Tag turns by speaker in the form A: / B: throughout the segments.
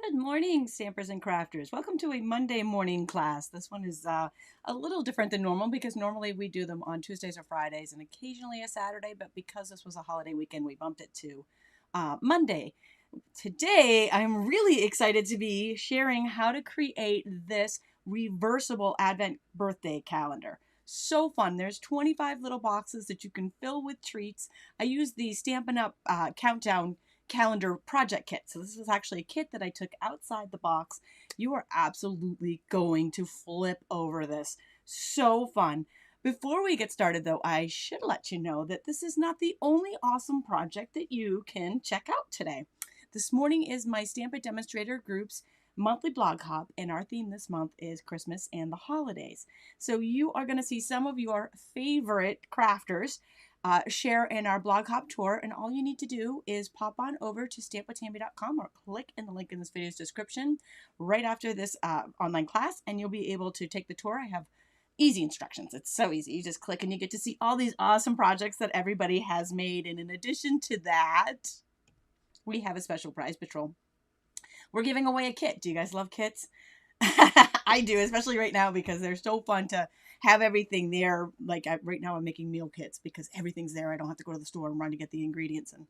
A: Good morning, Stampers and Crafters. Welcome to a Monday morning class. This one is a little different than normal because normally we do them on Tuesdays or Fridays and occasionally a Saturday, but because this was a holiday weekend, we bumped it to Monday. Today, I'm really excited to be sharing how to create this reversible Advent birthday calendar. So fun. There's 25 little boxes that you can fill with treats. I use the Stampin' Up! Countdown calendar project kit. So this is actually a kit that I took outside the box. You are absolutely going to flip over this. So fun. Before we get started though, I should let you know that this is not the only awesome project that you can check out today. This morning is my Stamp It Demonstrator group's monthly blog hop, and our theme this month is Christmas and the holidays. So you are going to see some of your favorite crafters share in our blog hop tour, and all you need to do is pop on over to stampwithtami.com or click in the link in this video's description right after this online class, and you'll be able to take the tour. I have easy instructions. It's so easy. You just click and you get to see all these awesome projects that everybody has made. And in addition to that, we have a special prize patrol. We're giving away a kit. Do you guys love kits? I do, especially right now because they're so fun to have everything there. Like right now I'm making meal kits because everything's there. I don't have to go to the store and run to get the ingredients. And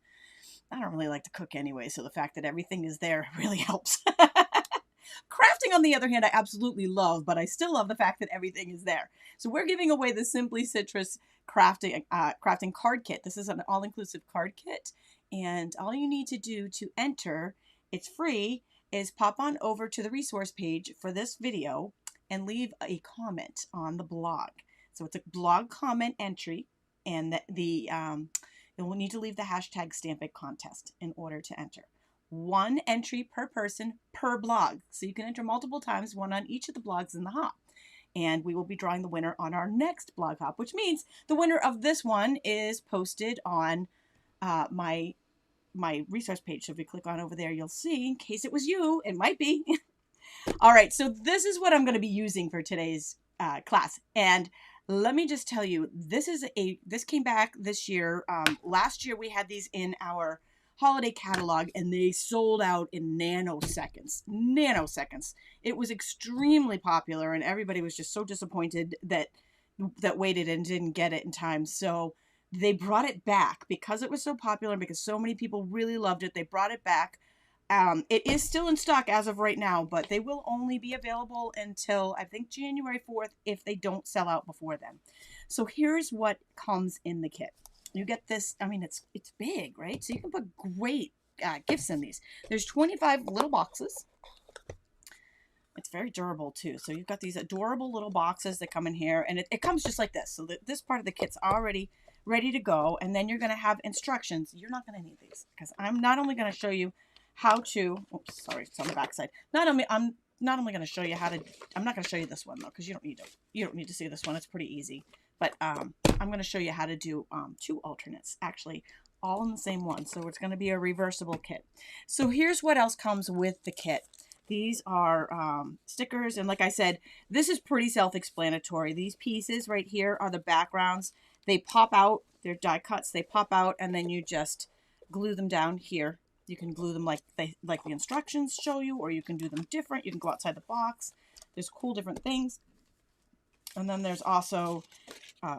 A: I don't really like to cook anyway, so the fact that everything is there really helps. Crafting, on the other hand, I absolutely love, but I still love the fact that everything is there. So we're giving away the Simply Citrus crafting card kit. This is an all-inclusive card kit, and all you need to do to enter, it's free, is pop on over to the resource page for this video and leave a comment on the blog. So it's a blog comment entry, and you'll need to leave the hashtag #StampItContest in order to enter. One entry per person per blog. So you can enter multiple times, one on each of the blogs in the hop. And we will be drawing the winner on our next blog hop, which means the winner of this one is posted on my resource page. So if you click on over there, you'll see, in case it was you, it might be. All right, so this is what I'm going to be using for today's class. And let me just tell you, this came back this year. Last year we had these in our holiday catalog and they sold out in nanoseconds. It was extremely popular and everybody was just so disappointed that waited and didn't get it in time. So they brought it back because it was so popular, because so many people really loved it. They brought it back. It is still in stock as of right now, but they will only be available until I think January 4th if they don't sell out before then. So here's what comes in the kit. You get this, I mean, it's big, right? So you can put great gifts in these. There's 25 little boxes. It's very durable too. So you've got these adorable little boxes that come in here, and it comes just like this. So this part of the kit's already ready to go, and then you're going to have instructions. You're not going to need these because I'm not only going to show you how to, oops, sorry, it's on the back side. I'm not only going to show you how to, I'm not going to show you this one though, because you don't need to see this one. It's pretty easy. But I'm going to show you how to do 2 alternates, actually, all in the same one. So it's going to be a reversible kit. So here's what else comes with the kit. These are stickers, and like I said, this is pretty self-explanatory. These pieces right here are the backgrounds. They pop out. They're die cuts. They pop out, and then you just glue them down here. You can glue them like the instructions show you, or you can do them different. You can go outside the box. There's cool different things. And then there's also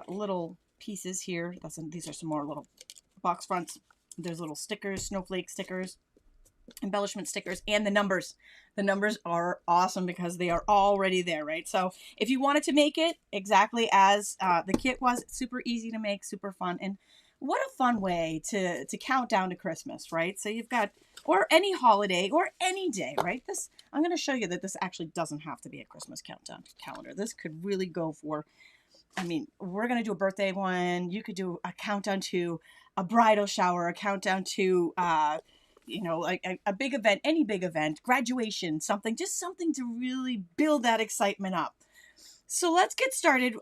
A: little pieces here. These are some more little box fronts. There's little stickers, snowflake stickers, embellishment stickers, and the numbers. The numbers are awesome because they are already there, right? So if you wanted to make it exactly as the kit was, it's super easy to make, super fun. And what a fun way to count down to Christmas, right? So you've got, or any holiday or any day, right? I'm going to show you that this actually doesn't have to be a Christmas countdown calendar. This could really go for, I mean, we're going to do a birthday one. You could do a countdown to a bridal shower, a countdown to, you know, like a big event, any big event, graduation, something to really build that excitement up. So let's get started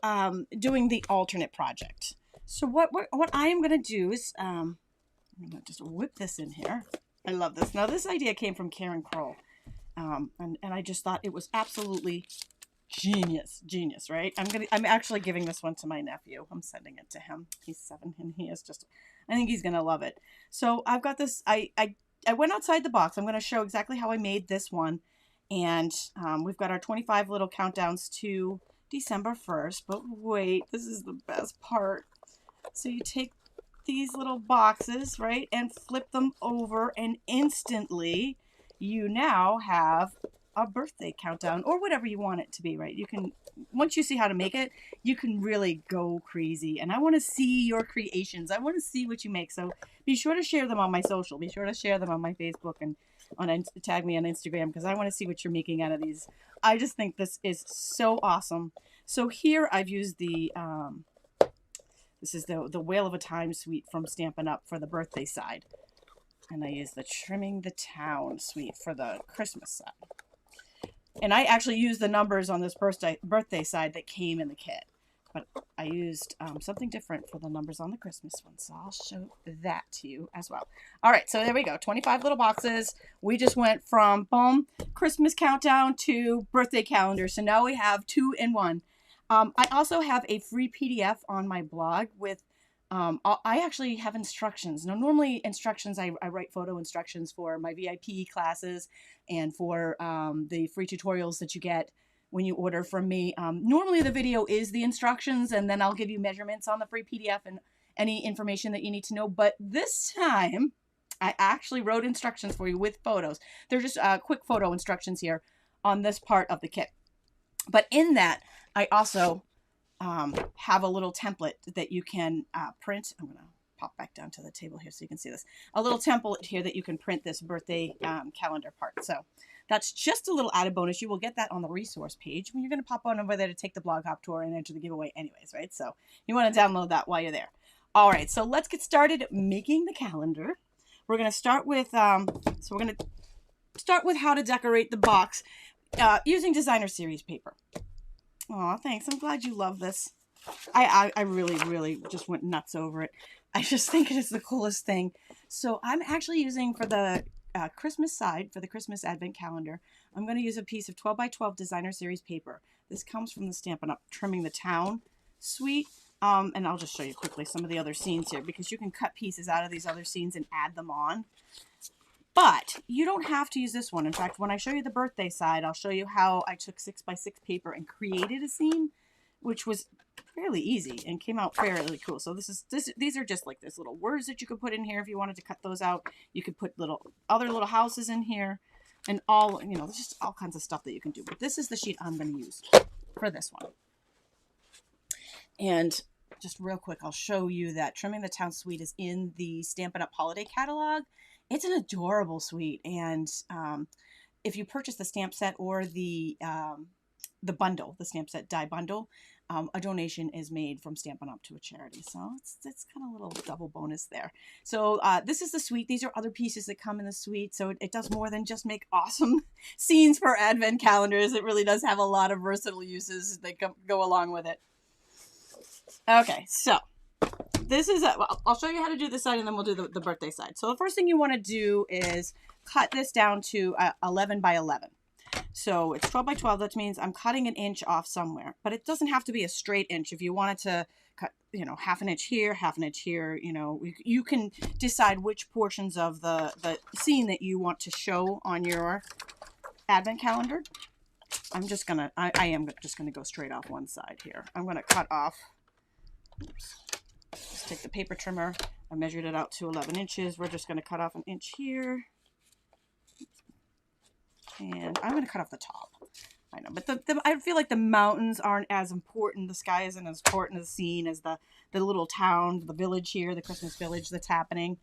A: doing the alternate project. So what I am going to do is, I'm going to just whip this in here. I love this. Now this idea came from Karen Kroll, and I just thought it was absolutely genius, right? I'm actually giving this one to my nephew. I'm sending it to him. He's 7, and he is just, I think he's going to love it. So I've got this, I I went outside the box. I'm going to show exactly how I made this one. And we've got our 25 little countdowns to December 1st. But wait, this is the best part. So you take these little boxes, right, and flip them over, and instantly you now have a birthday countdown, or whatever you want it to be, right? You can, once you see how to make it, you can really go crazy. And I want to see your creations. I want to see what you make. So be sure to share them on my social. Be sure to share them on my Facebook and tag me on Instagram, because I want to see what you're making out of these. I just think this is so awesome. So here I've used the this is the Whale of a Time suite from Stampin' Up! For the birthday side. And I use the Trimming the Town suite for the Christmas side. And I actually used the numbers on this birthday side that came in the kit. But I used something different for the numbers on the Christmas one. So I'll show that to you as well. All right, so there we go. 25 little boxes. We just went from, boom, Christmas countdown to birthday calendar. So now we have 2 in 1. I also have a free PDF on my blog with, I actually have instructions. Now, normally instructions, I write photo instructions for my VIP classes and for the free tutorials that you get when you order from me. Normally the video is the instructions, and then I'll give you measurements on the free PDF and any information that you need to know. But this time, I actually wrote instructions for you with photos. They're just quick photo instructions here on this part of the kit. But in that, I also have a little template that you can print. I'm going to pop back down to the table here so you can see this. A little template here that you can print this birthday calendar part. So that's just a little added bonus. You will get that on the resource page when you're going to pop on over there to take the blog hop tour and enter the giveaway anyways, right? So you want to download that while you're there. All right, so let's get started making the calendar. We're going to start with, how to decorate the box using designer series paper. Aw, thanks. I'm glad you love this. I really, really just went nuts over it. I just think it is the coolest thing. So I'm actually using, for the Christmas side, for the Christmas Advent calendar, I'm going to use a piece of 12 by 12 designer series paper. This comes from the Stampin' Up! Trimming the Town suite. And I'll just show you quickly some of the other scenes here, because you can cut pieces out of these other scenes and add them on. But you don't have to use this one. In fact, when I show you the birthday side, I'll show you how I took 6 by 6 paper and created a scene, which was fairly easy and came out fairly cool. So these are just like this little words that you could put in here if you wanted to cut those out. You could put other little houses in here, and all, you know, just all kinds of stuff that you can do. But this is the sheet I'm going to use for this one. And just real quick, I'll show you that Trimming the Town suite is in the Stampin' Up! Holiday catalog. It's an adorable suite, and if you purchase the stamp set or the bundle, the stamp set die bundle, a donation is made from Stampin' Up! To a charity. So it's kind of a little double bonus there. So this is the suite. These are other pieces that come in the suite. So it does more than just make awesome scenes for Advent calendars. It really does have a lot of versatile uses that go along with it. Okay, so this is, well, I'll show you how to do this side, and then we'll do the birthday side. So the first thing you want to do is cut this down to 11 by 11. So it's 12 by 12. That means I'm cutting an inch off somewhere, but it doesn't have to be a straight inch. If you wanted to cut, you know, half an inch here, you know, you can decide which portions of the scene that you want to show on your Advent calendar. I am just gonna go straight off one side here. I'm going to cut off. Oops. Just take the paper trimmer. I measured it out to 11 inches. We're just going to cut off an inch here. And I'm going to cut off the top. I know, but I feel like the mountains aren't as important. The sky isn't as important as scene as the little town, the village here, the Christmas village that's happening.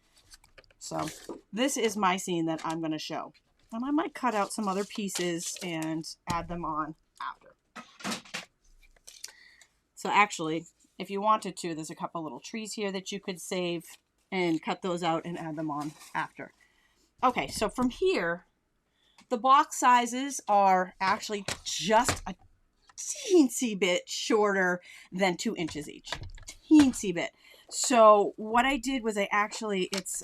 A: So this is my scene that I'm going to show. And I might cut out some other pieces and add them on after. So actually, if you wanted to, there's a couple little trees here that you could save and cut those out and add them on after. Okay, so from here, the box sizes are actually just a teensy bit shorter than 2 inches each. Teensy bit. So what I did was it's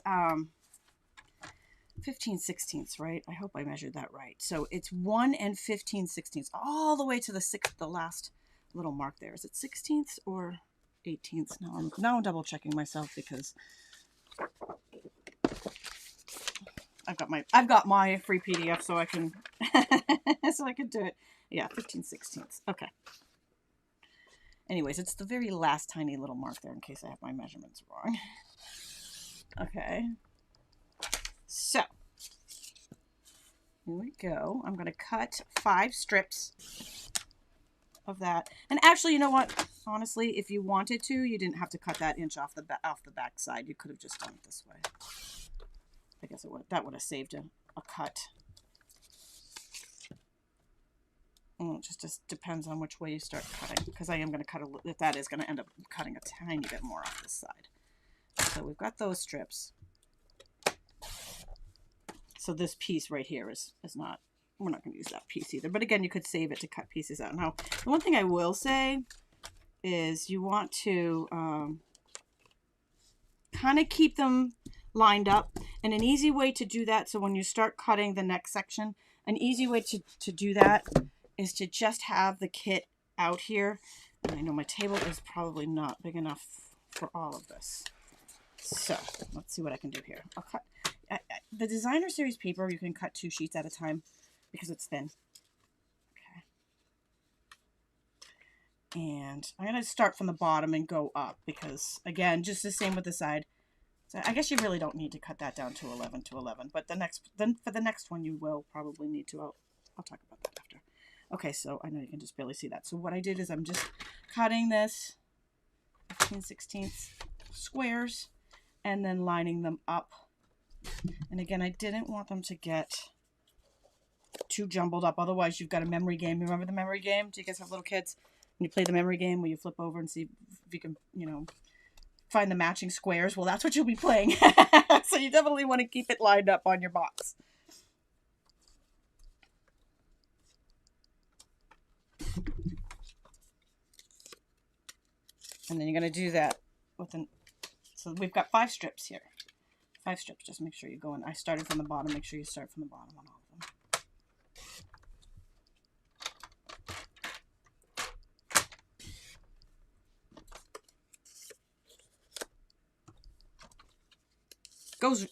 A: 15/16, right? I hope I measured that right. So it's 1 15/16 all the way to the last little mark there. Is it 16ths or 18ths? Now I'm double checking myself because I've got my free PDF so I can so I can do it. Yeah, 15/16. Okay. Anyways, it's the very last tiny little mark there in case I have my measurements wrong. Okay. So here we go. I'm going to cut 5 strips of that. And actually, you know what? Honestly, if you wanted to, you didn't have to cut that inch off the back side. You could have just done it this way. I guess that would have saved a cut. It just depends on which way you start cutting, because I am going to cut that is going to end up cutting a tiny bit more off this side. So we've got those strips. So this piece right here is not, we're not going to use that piece either. But again, you could save it to cut pieces out. Now, the one thing I will say is you want to kind of keep them lined up. And an easy way to do that, so when you start cutting the next section, an easy way to do that is to just have the kit out here. And I know my table is probably not big enough for all of this. So let's see what I can do here. I'll cut the designer series paper. You can cut 2 sheets at a time because it's thin. Okay. And I'm going to start from the bottom and go up because, again, just the same with the side. So I guess you really don't need to cut that down to 11 to 11, but then for the next one you will probably need to. I'll talk about that after. Okay, so I know you can just barely see that. So what I did is I'm just cutting this 15/16 squares and then lining them up. And again, I didn't want them to get too jumbled up. Otherwise, you've got a memory game. Remember the memory game? Do you guys have little kids? When you play the memory game where you flip over and see if you can, find the matching squares. Well, that's what you'll be playing. So you definitely want to keep it lined up on your box. And then you're going to do that with so we've got 5 strips here. 5 strips. Just make sure you go in. I started from the bottom. Make sure you start from the bottom on all of them.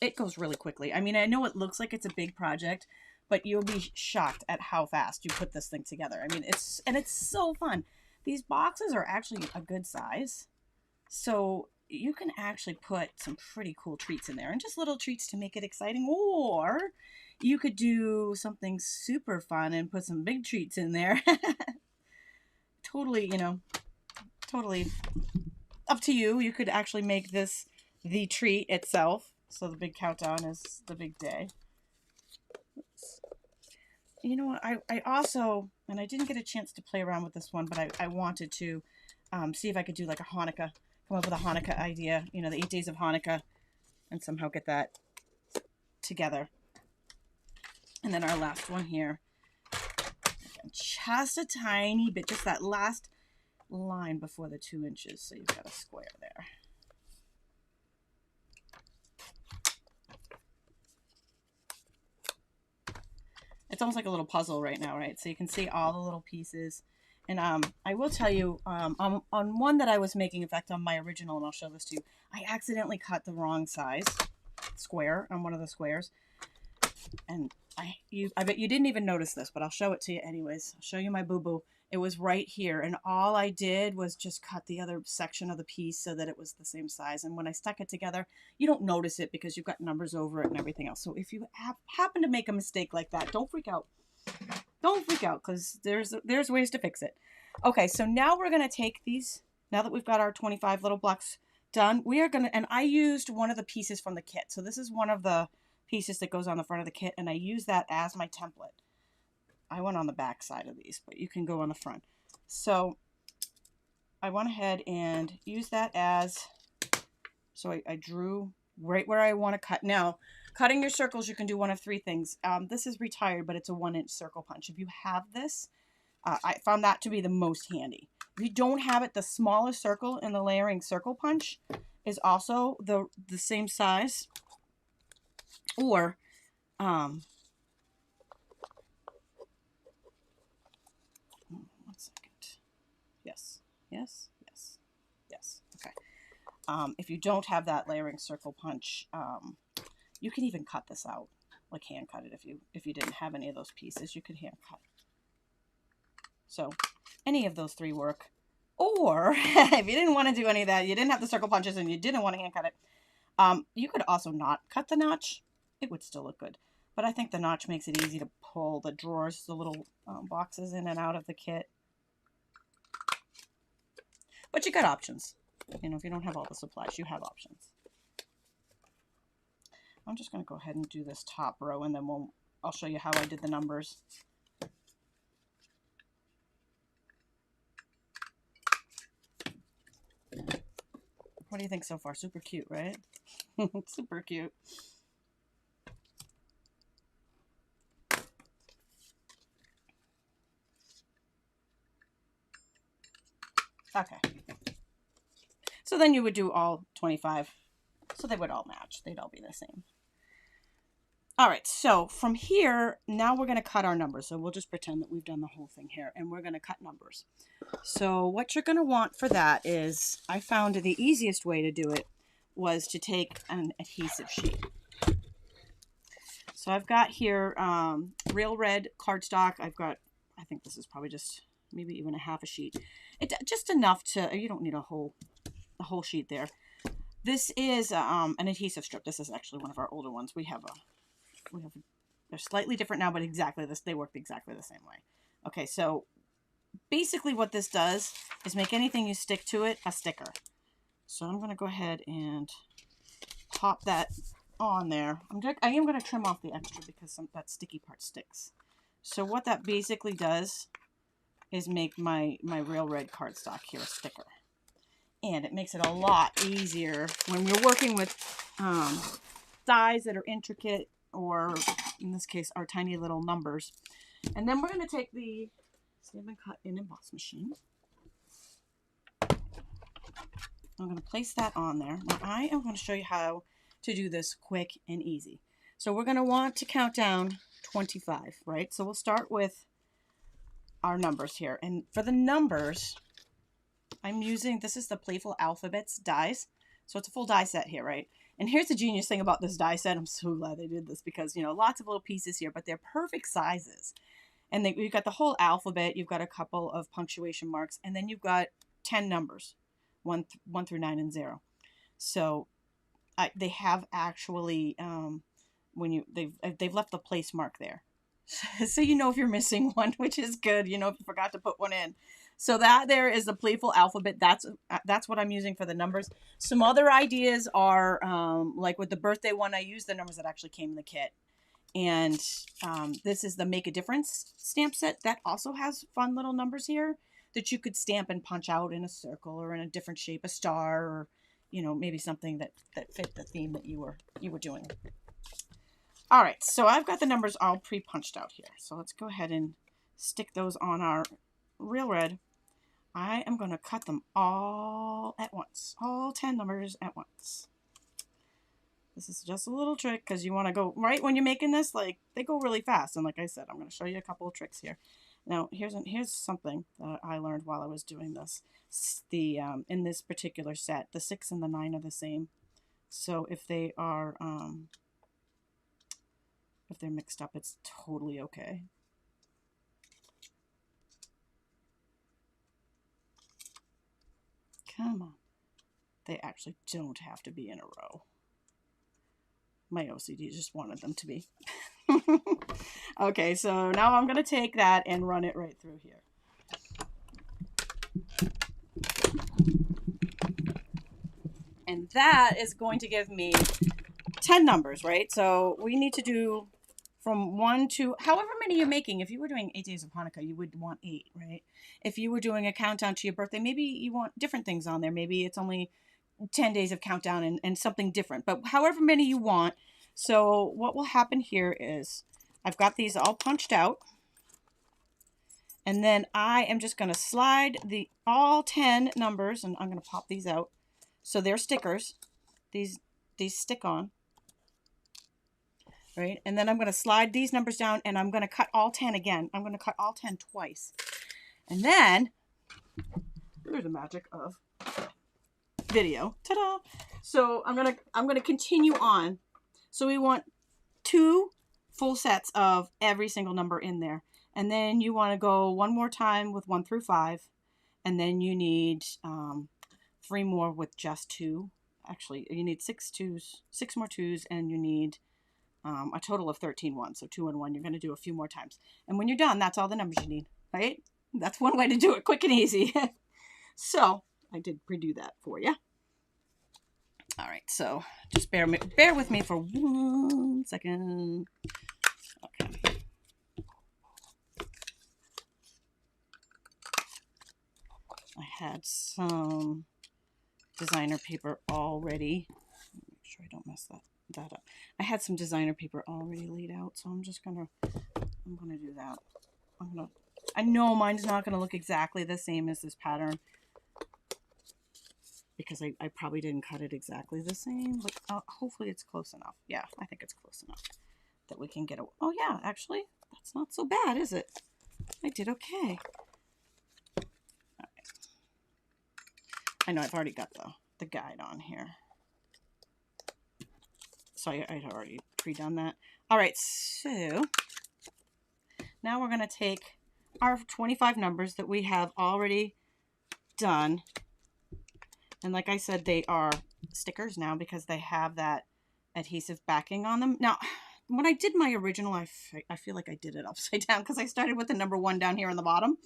A: It goes really quickly. I mean, I know it looks like it's a big project, but you'll be shocked at how fast you put this thing together. I mean, it's so fun. These boxes are actually a good size, so you can actually put some pretty cool treats in there, and just little treats to make it exciting. Or you could do something super fun and put some big treats in there. Totally, totally up to you. You could actually make this the treat itself. So the big countdown is the big day. Oops. You know what? I also, and I didn't get a chance to play around with this one, but I wanted to see if I could do like a Hanukkah, come up with a Hanukkah idea, the 8 days of Hanukkah, and somehow get that together. And then our last one here, again, just a tiny bit, just that last line before the 2 inches. So you've got a square there. It's almost like a little puzzle right now, right? So you can see all the little pieces. And I will tell you, on one that I was making, in fact, on my original, and I'll show this to you, I accidentally cut the wrong size square on one of the squares. And I bet you didn't even notice this, but I'll show it to you anyways. I'll show you my boo-boo. It was right here, and all I did was just cut the other section of the piece so that it was the same size. And when I stuck it together, you don't notice it because you've got numbers over it and everything else. So if you happen to make a mistake like that, don't freak out. Don't freak out, because there's ways to fix it. Okay, so now we're going to take these, now that we've got our 25 little blocks done, we are going to, and I used one of the pieces from the kit. So this is one of the pieces that goes on the front of the kit, and I use that as my template. I went on the back side of these, but you can go on the front. So I went ahead and used that as, so I drew right where I want to cut. Now, cutting your circles, you can do one of 3 things. This is retired, but it's a 1-inch circle punch. If you have this, I found that to be the most handy. If you don't have it, the smallest circle in the layering circle punch is also the same size. Or, 1 second. Yes. Okay. If you don't have that layering circle punch, you can even cut this out. like hand cut it if you didn't have any of those pieces, you could hand cut. So any of those three work. Or if you didn't want to do any of that, you didn't have the circle punches and you didn't want to hand cut it, you could also not cut the notch. It would still look good. But I think the notch makes it easy to pull the drawers, the little boxes in and out of the kit. But you got options. You know, if you don't have all the supplies, you have options. I'm just going to go ahead and do this top row, and then I'll show you how I did the numbers. What do you think so far? Super cute, right? Super cute. Okay. So then you would do all 25. So they would all match. They'd all be the same. All right. So from here, now we're going to cut our numbers. So we'll just pretend that we've done the whole thing here, and we're going to cut numbers. So what you're going to want for that is, I found the easiest way to do it was to take an adhesive sheet. So I've got here real red cardstock. I've got, I think this is probably just maybe even a half a sheet. Just enough to, you don't need a whole sheet there. This is an adhesive strip. This is actually one of our older ones. They're slightly different now, but exactly this, they work exactly the same way. Okay, so basically what this does is make anything you stick to it a sticker. So I'm going to go ahead and pop that on there. I am going to trim off the extra because that sticky part sticks. So what that basically does is make my real red cardstock here a sticker. And it makes it a lot easier when we're working with dies that are intricate, or in this case, our tiny little numbers. And then we're going to take the Stamp and Cut and Emboss machine. I'm going to place that on there. Now I am going to show you how to do this quick and easy. So we're going to want to count down 25, right? So we'll start with our numbers here. And for the numbers, I'm using, this is the Playful Alphabets dies. So it's a full die set here, right? And here's the genius thing about this die set. I'm so glad they did this because, you know, lots of little pieces here, but they're perfect sizes. And you've got the whole alphabet. You've got a couple of punctuation marks, and then you've got 10 numbers, 1 through 9 and 0. So they have actually, they've left the place mark there. So you know if you're missing one, which is good, you know, if you forgot to put one in. So that there is the Playful Alphabet. That's what I'm using for the numbers. Some other ideas are, like with the birthday one, I used the numbers that actually came in the kit. And this is the Make a Difference stamp set. That also has fun little numbers here that you could stamp and punch out in a circle or in a different shape, a star, or, you know, maybe something that fit the theme that you were doing. All right, so I've got the numbers all pre-punched out here. So let's go ahead and stick those on our real red. I am going to cut them all at once. All 10 numbers at once. This is just a little trick because you want to go, right when you're making this, like, they go really fast. And like I said, I'm going to show you a couple of tricks here. Now, here's something that I learned while I was doing this. In this particular set, the 6 and the 9 are the same. So if they are, if they're mixed up, it's totally okay. Come on. They actually don't have to be in a row. My OCD just wanted them to be. Okay, so now I'm going to take that and run it right through here. And that is going to give me 10 numbers, right? So we need to do from 1 to however many you're making. If you were doing 8 days of Hanukkah, you would want 8, right? If you were doing a countdown to your birthday, maybe you want different things on there. Maybe it's only 10 days of countdown and something different, but however many you want. So what will happen here is I've got these all punched out, and then I am just going to slide all 10 numbers, and I'm going to pop these out. So they're stickers. These stick on. Right? And then I'm going to slide these numbers down, and I'm going to cut all 10 again. I'm going to cut all 10 twice. And then, here's the magic of video. Ta-da! So I'm going to continue on. So we want 2 full sets of every single number in there. And then you want to go one more time with 1 through 5. And then you need 3 more with just 2. Actually, you need 6 more 2s, and you need a total of 13 ones. So 2 and 1. You're going to do a few more times. And when you're done, that's all the numbers you need, right? That's one way to do it, quick and easy. So I did redo that for you. All right, so just bear with me for 1 second. Okay. I had some designer paper already. Make sure I don't mess that up. I had some designer paper already laid out, so I'm gonna do that. I know mine's not gonna look exactly the same as this pattern, because I probably didn't cut it exactly the same, but hopefully it's close enough. Yeah, I think it's close enough that we can get a... Oh yeah, actually, that's not so bad, is it? I did okay. All right. I know I've already got the guide on here. So I'd already pre-done that. All right, so now we're gonna take our 25 numbers that we have already done. And like I said, they are stickers now because they have that adhesive backing on them. Now, when I did my original, I feel like I did it upside down because I started with the number 1 down here on the bottom.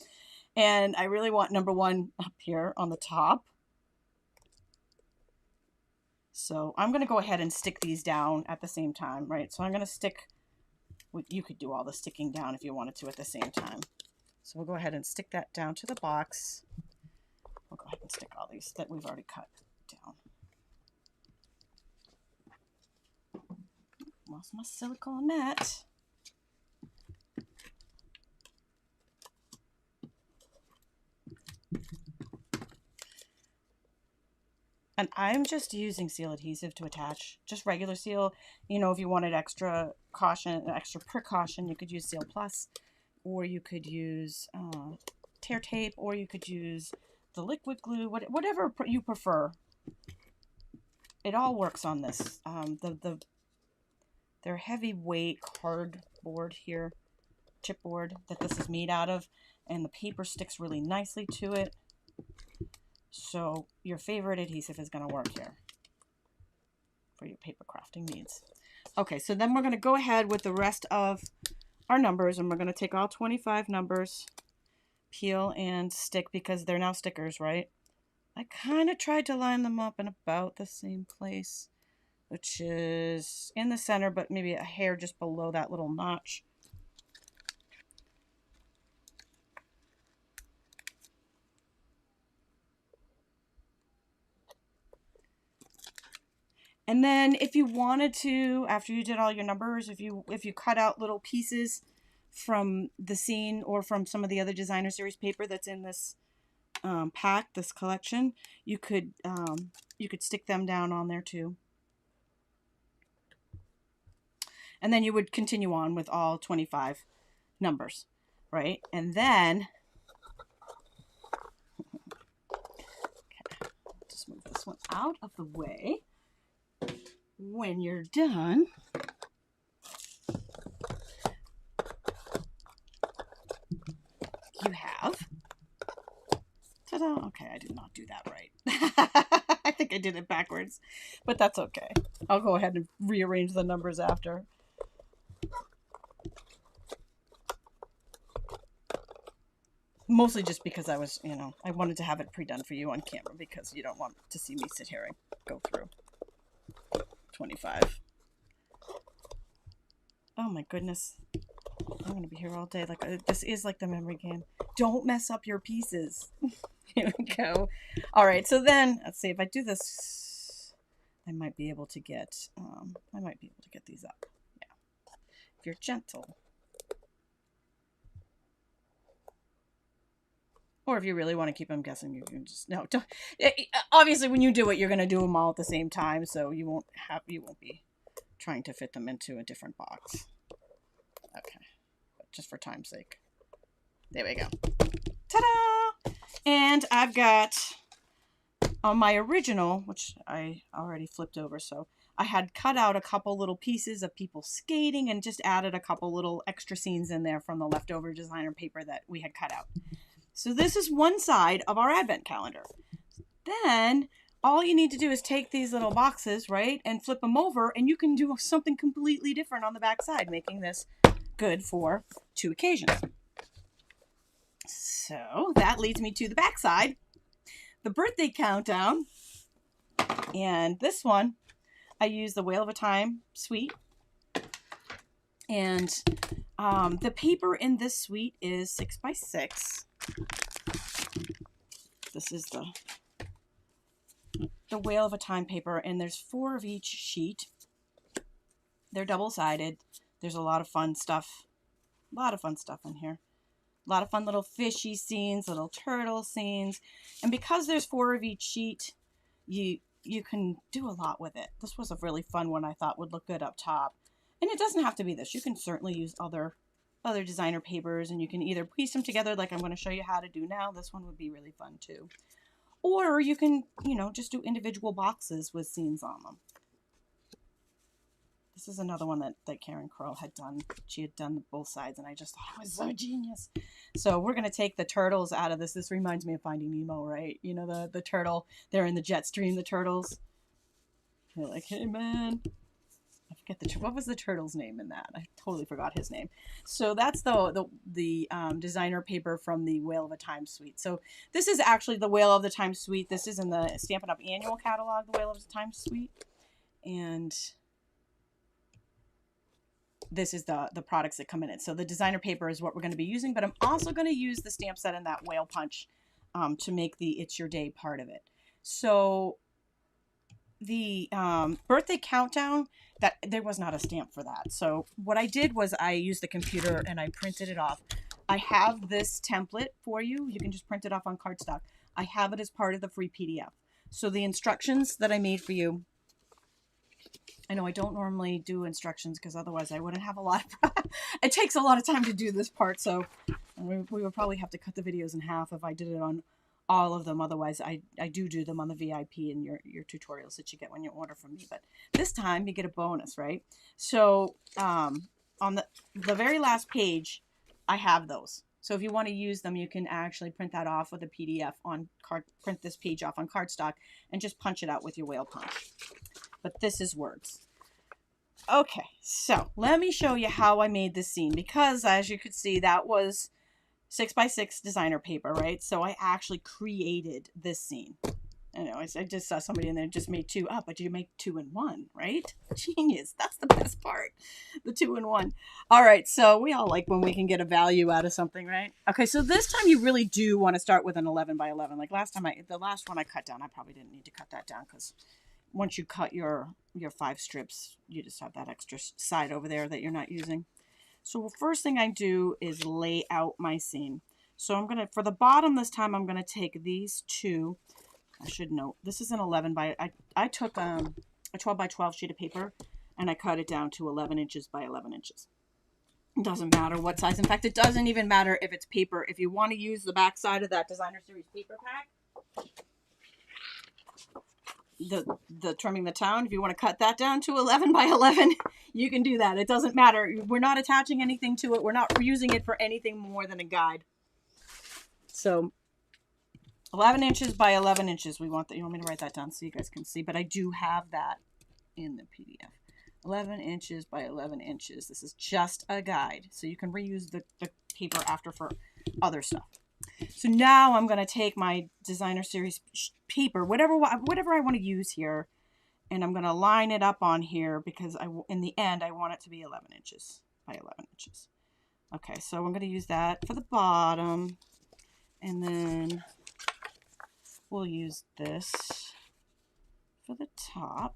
A: And I really want number 1 up here on the top. So I'm going to go ahead and stick these down at the same time, right? So I'm going to stick, you could do all the sticking down if you wanted to at the same time. So we'll go ahead and stick that down to the box. We'll go ahead and stick all these that we've already cut down. Lost my silicone mat. And I'm just using seal adhesive to attach, just regular seal. You know, if you wanted extra precaution, you could use Seal Plus, or you could use tear tape, or you could use the liquid glue, whatever you prefer. It all works on this. They're heavyweight cardboard here, chipboard that this is made out of, and the paper sticks really nicely to it. So your favorite adhesive is going to work here for your paper crafting needs. Okay, so then we're going to go ahead with the rest of our numbers, and we're going to take all 25 numbers, peel and stick, because they're now stickers, right? I kind of tried to line them up in about the same place, which is in the center, but maybe a hair just below that little notch. And then if you wanted to, after you did all your numbers, if you cut out little pieces from the scene or from some of the other designer series paper that's in this pack, this collection, you could stick them down on there too. And then you would continue on with all 25 numbers, right? And then, okay, just move this one out of the way. When you're done, you have, ta-da, okay, I did not do that right. I think I did it backwards, but that's okay. I'll go ahead and rearrange the numbers after. Mostly just because I was, I wanted to have it pre-done for you on camera, because you don't want to see me sit here and go through 25. Oh my goodness. I'm going to be here all day. Like, this is like the memory game. Don't mess up your pieces. Here we go. All right. So then let's see if I do this, I might be able to get, these up. Yeah. If you're gentle. Or if you really want to keep them guessing, you can just, no, don't. Obviously when you do it, you're going to do them all at the same time. So you won't be trying to fit them into a different box. Okay. But just for time's sake. There we go. Ta-da! And I've got on my original, which I already flipped over, so I had cut out a couple little pieces of people skating and just added a couple little extra scenes in there from the leftover designer paper that we had cut out. So this is one side of our advent calendar. Then all you need to do is take these little boxes, right, and flip them over, and you can do something completely different on the back side, making this good for 2 occasions. So that leads me to the back side, the birthday countdown. And this one, I use the Whale of a Time suite. And the paper in this suite is 6x6. This is the Whale of a Time paper, and there's 4 of each sheet. They're double-sided. There's a lot of fun stuff. A lot of fun stuff in here. A lot of fun little fishy scenes, little turtle scenes. And because there's 4 of each sheet, you can do a lot with it. This was a really fun one I thought would look good up top. And it doesn't have to be this. You can certainly use other designer papers, and you can either piece them together like I'm going to show you how to do now. This one would be really fun too. Or you can, just do individual boxes with scenes on them. This is another one that Karen Crow had done. She had done both sides, and I just thought it was so genius. So we're going to take the turtles out of this. This reminds me of Finding Nemo, right? You know, the turtle, they're in the jet stream, the turtles. They're like, hey, man. I forget what was the turtle's name in that? I totally forgot his name. So that's the designer paper from the Whale of a Time suite. So this is actually the Whale of the Time suite. This is in the Stampin' Up! Annual catalog, the Whale of the Time suite. And this is the products that come in it. So the designer paper is what we're going to be using, but I'm also going to use the stamp set and that whale punch to make the It's Your Day part of it. So the birthday countdown, that there was not a stamp for that. So what I did was I used the computer and I printed it off. I have this template for you. You can just print it off on cardstock. I have it as part of the free PDF. So the instructions that I made for you, I know I don't normally do instructions because otherwise I wouldn't have a lot of it takes a lot of time to do this part, so we would probably have to cut the videos in half if I did it on all of them. Otherwise I do them on the VIP and your tutorials that you get when you order from me, but this time you get a bonus, right? So on the very last page I have those. So if you want to use them, you can actually print that off with a PDF on print this page off on cardstock and just punch it out with your whale punch. But this is words. Okay, so let me show you how I made this scene, because as you could see, that was 6x6 designer paper, right? So I actually created this scene. I know, I just saw somebody in there just made 2 up, but you make 2 in 1, right? Genius. That's the best part. The 2 in 1. All right, so we all like when we can get a value out of something, right? Okay, so this time you really do want to start with an 11 by 11. Like last time, the last one I cut down, I probably didn't need to cut that down because once you cut your 5 strips, you just have that extra side over there that you're not using. So the first thing I do is lay out my scene. So I'm going to, for the bottom this time, I'm going to take these 2. I should note, this is an 11 by, I took a 12 by 12 sheet of paper and I cut it down to 11 inches by 11 inches. It doesn't matter what size. In fact, it doesn't even matter if it's paper. If you want to use the back side of that designer series paper pack, the Trimming the Town, if you want to cut that down to 11 by 11, you can do that. It doesn't matter. We're not attaching anything to it. We're not using it for anything more than a guide. So 11 inches by 11 inches. We want that. You want me to write that down so you guys can see, but I do have that in the PDF. 11 inches by 11 inches. This is just a guide, so you can reuse the paper after for other stuff. So now I'm going to take my designer series paper, whatever I want to use here, and I'm going to line it up on here because in the end I want it to be 11 inches by 11 inches. Okay, so I'm going to use that for the bottom, and then we'll use this for the top.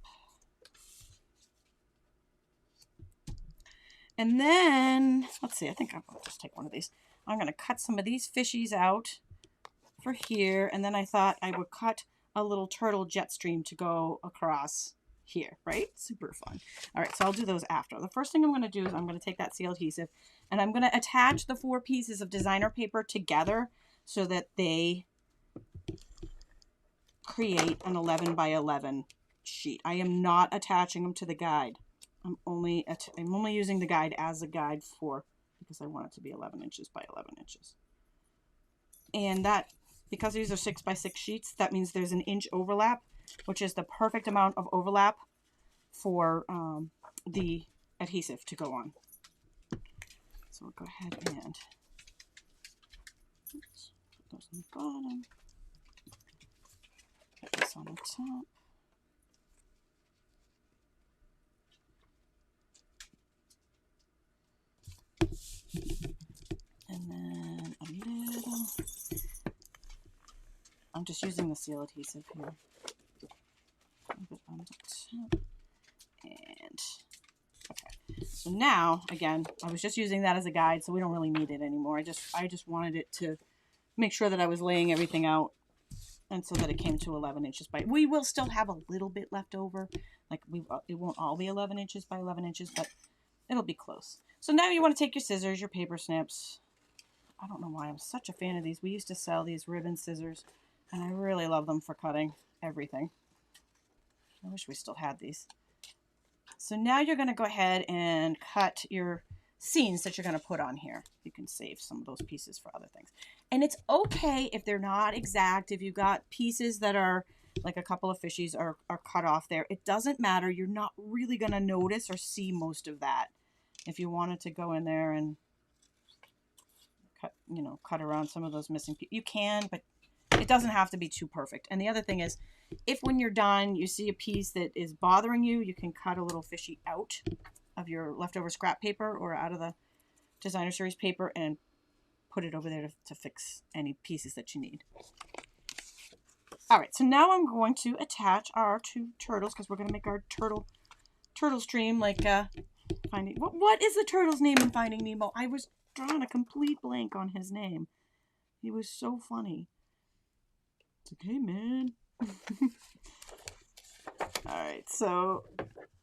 A: And then, let's see, I think I'll just take one of these. I'm going to cut some of these fishies out for here. And then I thought I would cut a little turtle jet stream to go across here, right? Super fun. All right, so I'll do those after. The first thing I'm going to do is I'm going to take that seal adhesive and I'm going to attach the 4 pieces of designer paper together so that they create an 11 by 11 sheet. I am not attaching them to the guide. I'm only using the guide as a guide because I want it to be 11 inches by 11 inches. And that, because these are 6 by 6 sheets, that means there's an inch overlap, which is the perfect amount of overlap for the adhesive to go on. So we'll go ahead and put those on the bottom, put this on the top. And then a little, I'm just using the seal adhesive here. A little bit on the top. And okay. So now, again, I was just using that as a guide, so we don't really need it anymore. I just wanted it to make sure that I was laying everything out, and so that it came to 11 inches by. We will still have a little bit left over. Like it won't all be 11 inches by 11 inches, but it'll be close. So now you want to take your scissors, your paper snips. I don't know why I'm such a fan of these. We used to sell these ribbon scissors, and I really love them for cutting everything. I wish we still had these. So now you're going to go ahead and cut your scenes that you're going to put on here. You can save some of those pieces for other things. And it's okay if they're not exact. If you've got pieces that are like a couple of fishies are cut off there, it doesn't matter. You're not really going to notice or see most of that. If you wanted to go in there and cut around some of those missing pieces, you can, but it doesn't have to be too perfect. And the other thing is, if when you're done you see a piece that is bothering you, you can cut a little fishy out of your leftover scrap paper or out of the designer series paper and put it over there to fix any pieces that you need. All right, so now I'm going to attach our two turtles, because we're going to make our turtle stream like finding. What is the turtle's name in Finding Nemo? I was drawing a complete blank on his name. He was so funny. It's okay, man. All right, so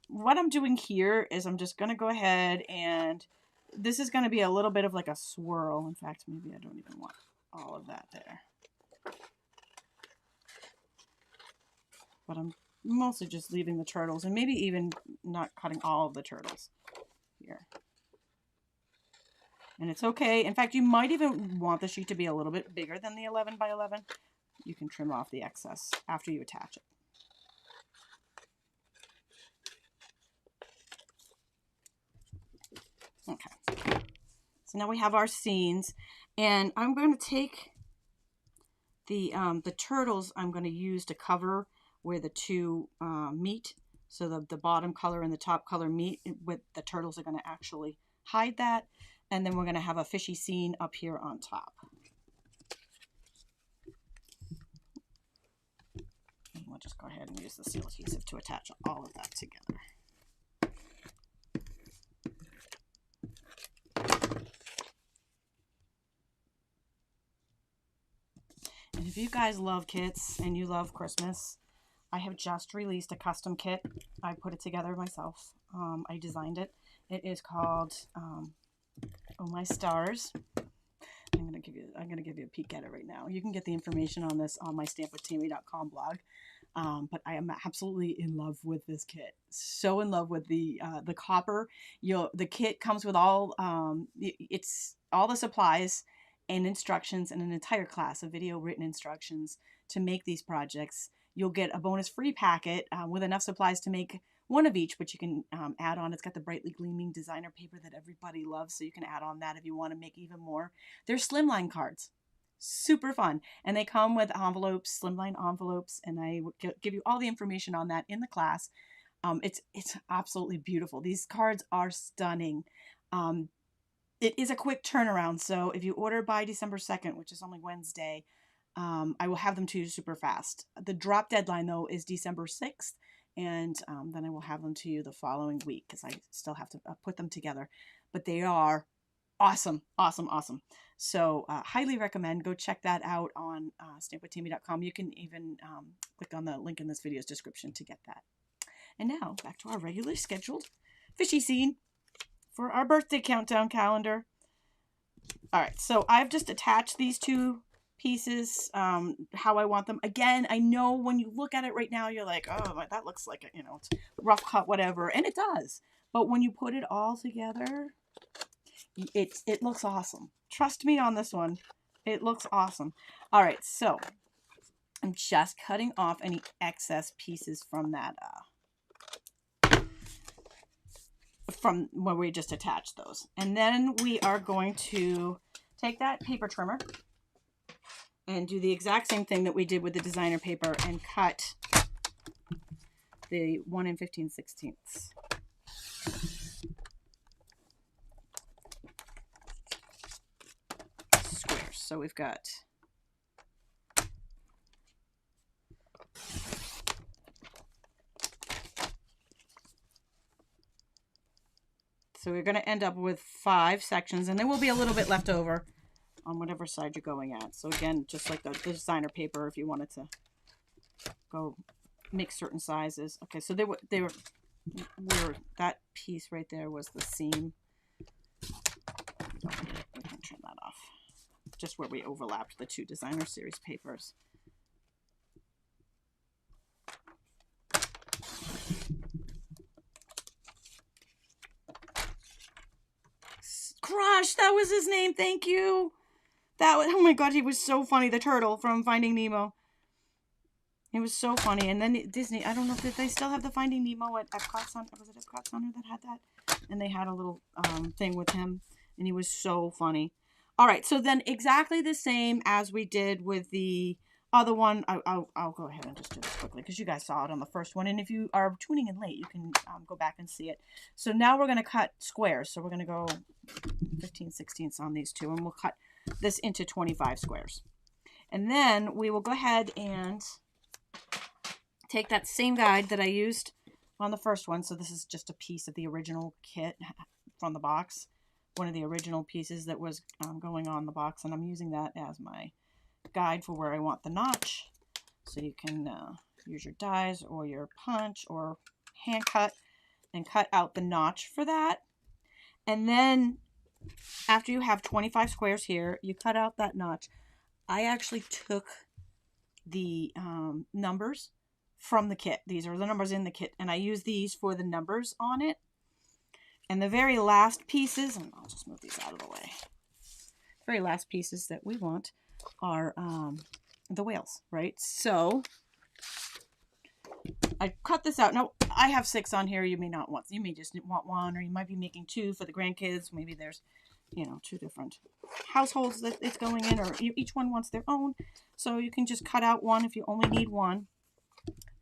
A: what I'm doing here is I'm just going to go ahead, and this is going to be a little bit of like a swirl. In fact, maybe I don't even want all of that there. But I'm mostly just leaving the turtles, and maybe even not cutting all of the turtles here. And it's okay. In fact, you might even want the sheet to be a little bit bigger than the 11 by 11. You can trim off the excess after you attach it. Okay. So now we have our scenes, and I'm going to take the turtles I'm going to use to cover where the two meet. So the bottom color and the top color meet. With the turtles are going to actually hide that. And then we're going to have a fishy scene up here on top. And we'll just go ahead and use the seal adhesive to attach all of that together. And if you guys love kits and you love Christmas, I have just released a custom kit. I put it together myself. I designed it. It is called Oh My Stars. I'm gonna give you a peek at it right now. You can get the information on this on my stampwithtami.com blog. But I am absolutely in love with this kit. So in love with the copper. The kit comes with all it's all the supplies and instructions and an entire class of video written instructions to make these projects. You'll get a bonus free packet with enough supplies to make one of each, but you can add on. It's got the brightly gleaming designer paper that everybody loves, so you can add on that if you want to make even more. They're slimline cards. Super fun. And they come with envelopes, slimline envelopes, and I will give you all the information on that in the class. It's absolutely beautiful. These cards are stunning. It is a quick turnaround, so if you order by December 2nd, which is only Wednesday, I will have them to you super fast. The drop deadline, though, is December 6th, and then I will have them to you the following week, because I still have to put them together. But they are awesome, awesome, awesome. So highly recommend. Go check that out on stampwithtami.com. You can even click on the link in this video's description to get that. And now, back to our regularly scheduled fishy scene for our birthday countdown calendar. All right, so I've just attached these two pieces how I want them. Again, I know when you look at it right now, you're like, oh, that looks like a, it's rough cut, whatever, and it does. But when you put it all together, it looks awesome. Trust me on this one. It looks awesome. All right, so I'm just cutting off any excess pieces from that, from where we just attached those. And then we are going to take that paper trimmer and do the exact same thing that we did with the designer paper and cut the 1 15/16 squares. So we've got we're going to end up with 5 sections, and there will be a little bit left over on whatever side you're going at. So again, just like the designer paper, if you wanted to go make certain sizes. Okay, so they were that piece right there was the seam. We can turn that off. Just where we overlapped the 2 designer series papers. Crush, that was his name. Thank you. That was, oh my god, he was so funny. The turtle from Finding Nemo. It was so funny. And then Disney, I don't know if they still have the Finding Nemo at Epcot Center. Was it Epcot Center that had that? And they had a little thing with him, and he was so funny. All right, so then exactly the same as we did with the other one. I'll go ahead and just do this quickly because you guys saw it on the first one. And if you are tuning in late, you can go back and see it. So now we're going to cut squares. So we're going to go 15/16 on these 2, and we'll cut this into 25 squares. And then we will go ahead and take that same guide that I used on the first one. So this is just a piece of the original kit from the box. One of the original pieces that was going on the box, and I'm using that as my guide for where I want the notch. So you can use your dies or your punch or hand cut and cut out the notch for that. And then after you have 25 squares here, you cut out that notch. I actually took the numbers from the kit. These are the numbers in the kit, and I use these for the numbers on it. And the very last pieces, and I'll just move these out of the way. The very last pieces that we want are the whales, right? So I cut this out. Now I have 6 on here. You may not want, you may just want 1, or you might be making 2 for the grandkids. Maybe there's, 2 different households that it's going in, or each one wants their own. So you can just cut out 1 if you only need 1.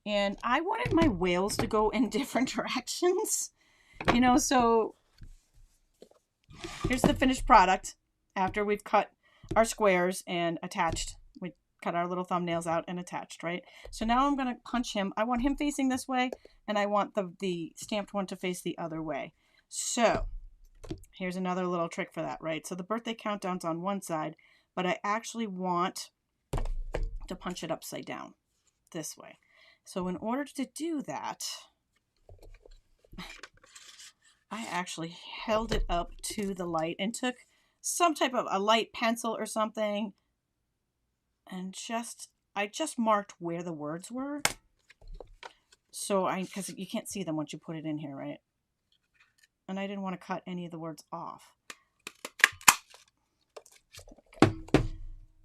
A: And I wanted my whales to go in different directions, so here's the finished product after we've cut our squares and attached. We cut our little thumbnails out and attached, right? So now I'm going to punch him. I want him facing this way, and I want the stamped one to face the other way. So here's another little trick for that, right? So the birthday countdown's on one side, but I actually want to punch it upside down this way. So in order to do that, I actually held it up to the light and took some type of a light pencil or something, and I just marked where the words were. So because you can't see them once you put it in here, right? And I didn't want to cut any of the words off. There we go.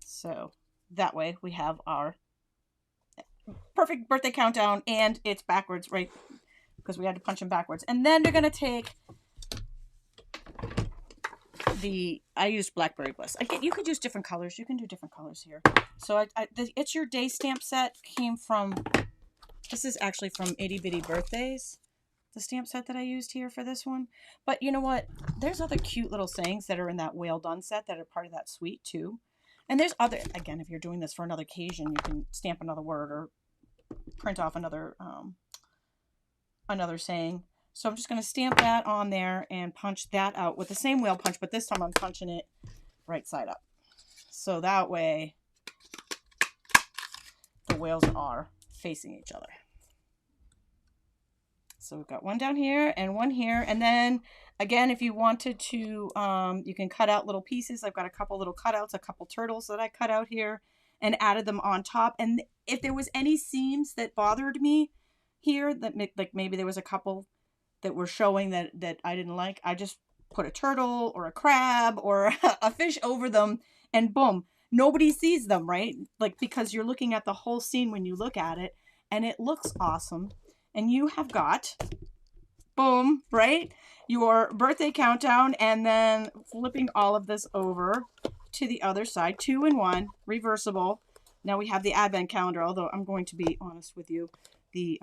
A: So that way we have our perfect birthday countdown, and it's backwards, right? Because we had to punch them backwards. And then they're going to take I used Blackberry Bliss. Again, you could use different colors. You can do different colors here. So the It's Your Day stamp set came from, this is actually from Itty Bitty Birthdays, the stamp set that I used here for this one. But you know what? There's other cute little sayings that are in that Whale Done set that are part of that suite too. And there's other, again, if you're doing this for another occasion, you can stamp another word or print off another saying. So I'm just going to stamp that on there and punch that out with the same whale punch, but this time I'm punching it right side up. So that way the whales are facing each other. So we've got one down here and one here. And then again, if you wanted to, you can cut out little pieces. I've got a couple little cutouts, a couple turtles that I cut out here and added them on top. And if there was any seams that bothered me here, that like maybe there was a couple that were showing that I didn't like, I just put a turtle or a crab or a fish over them, and boom, nobody sees them, right? Like, because you're looking at the whole scene when you look at it, and it looks awesome. And you have got, boom, right, your birthday countdown, and then flipping all of this over to the other side, 2-in-1, reversible. Now we have the advent calendar, although I'm going to be honest with you, the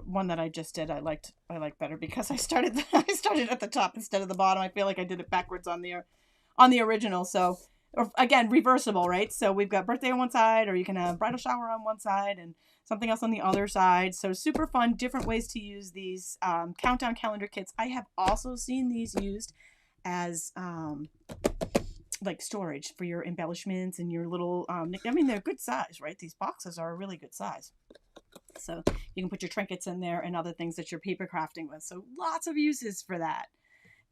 A: one that I just did, I like better, because I started at the top instead of the bottom. I feel like I did it backwards on the original. So, or again, reversible, right? So we've got birthday on one side, or you can have bridal shower on one side and something else on the other side. So super fun, different ways to use these countdown calendar kits. I have also seen these used as like storage for your embellishments and your little, I mean, they're good size, right? These boxes are a really good size. So you can put your trinkets in there and other things that you're paper crafting with. So lots of uses for that.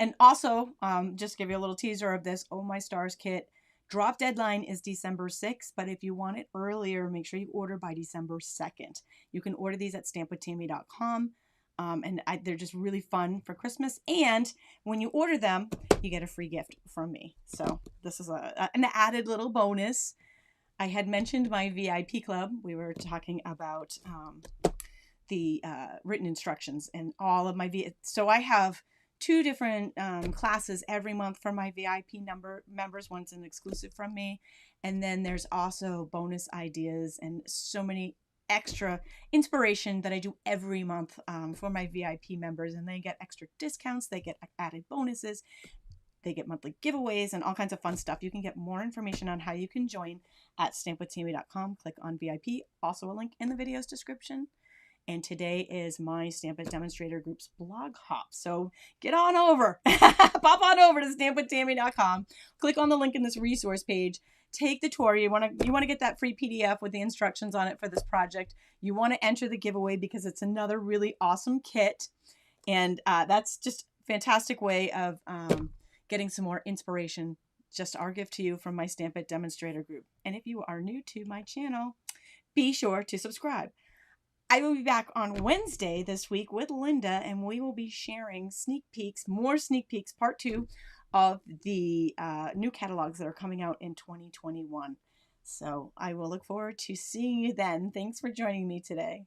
A: And also, just give you a little teaser of this Oh My Stars kit. Drop deadline is December 6th, but if you want it earlier, make sure you order by December 2nd. You can order these at stampwithtami.com. And they're just really fun for Christmas. And when you order them, you get a free gift from me. So this is an added little bonus. I had mentioned my VIP club. We were talking about the written instructions and all of my So I have 2 different classes every month for my VIP members. One's an exclusive from me. And then there's also bonus ideas and so many extra inspiration that I do every month for my VIP members. And they get extra discounts. They get added bonuses. They get monthly giveaways and all kinds of fun stuff. You can get more information on how you can join at stampwithtami.com. Click on VIP. Also a link in the video's description. And today is my Stamp It Demonstrator Group's blog hop. So get on over. Pop on over to stampwithtami.com. Click on the link in this resource page. Take the tour. You want to get that free PDF with the instructions on it for this project. You want to enter the giveaway because it's another really awesome kit. And that's just a fantastic way of getting some more inspiration. Just our gift to you from my Stamp It Demonstrator Group. And if you are new to my channel, be sure to subscribe. I will be back on Wednesday this week with Linda, and we will be sharing sneak peeks, more sneak peeks, part 2 of the new catalogs that are coming out in 2021. So I will look forward to seeing you then. Thanks for joining me today.